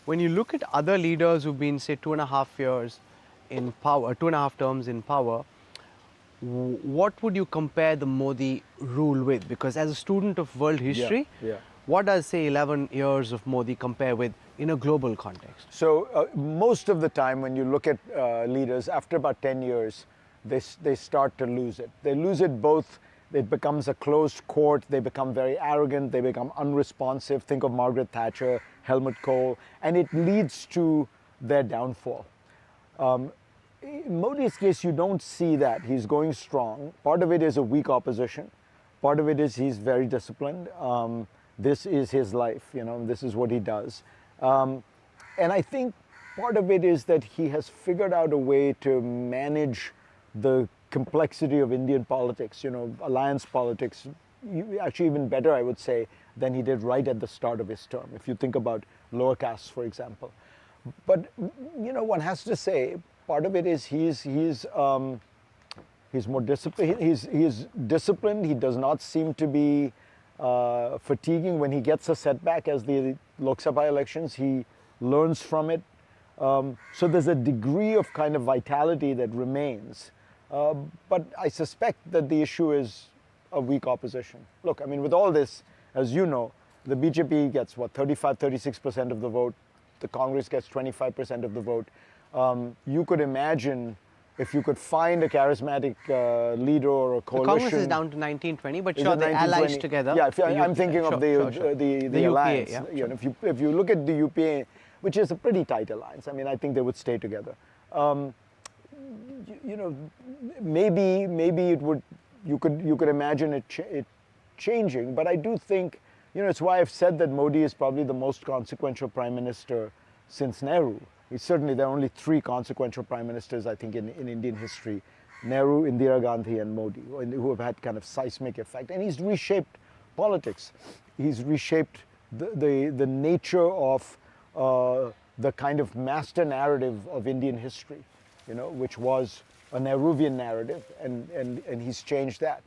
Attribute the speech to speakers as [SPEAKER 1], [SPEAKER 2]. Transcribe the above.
[SPEAKER 1] when you look at other leaders who've been, say, 2.5 years in power, 2.5 terms in power, what would you compare the Modi rule with? Because as a student of world history,
[SPEAKER 2] yeah.
[SPEAKER 1] what does, say, 11 years of Modi compare with in a global context?
[SPEAKER 2] So most of the time when you look at leaders, after about 10 years, they start to lose it. They lose it both, it becomes a closed court, they become very arrogant, they become unresponsive. Think of Margaret Thatcher, Helmut Kohl, and it leads to their downfall. In Modi's case, you don't see that. He's going strong. Part of it is a weak opposition. Part of it is he's very disciplined. This is his life, this is what he does. And I think part of it is that he has figured out a way to manage the complexity of Indian politics, alliance politics, actually even better, I would say, than he did right at the start of his term, if you think about lower castes, for example. But, one has to say, part of it is he's more disciplined. He's disciplined. He does not seem to be fatiguing when he gets a setback, as the Lok Sabha elections. He learns from it. So there's a degree of kind of vitality that remains. But I suspect that the issue is a weak opposition. Look, I mean, with all this, as you know, the BJP gets, 35-36% of the vote. The Congress gets 25% of the vote. You could imagine if you could find a charismatic leader or a coalition.
[SPEAKER 1] The Congress is down to 19-20, but sure, the allies together.
[SPEAKER 2] Yeah, I'm thinking of the alliance.
[SPEAKER 1] UPA, yeah,
[SPEAKER 2] if you look at the UPA, which is a pretty tight alliance, I mean, I think they would stay together. Maybe it would. You could imagine it changing, but I do think, it's why I've said that Modi is probably the most consequential prime minister since Nehru. Certainly, there are only 3 consequential prime ministers, I think, in Indian history: Nehru, Indira Gandhi, and Modi, who have had kind of seismic effect. And he's reshaped politics. He's reshaped the nature of the kind of master narrative of Indian history, which was a Nehruvian narrative, and he's changed that.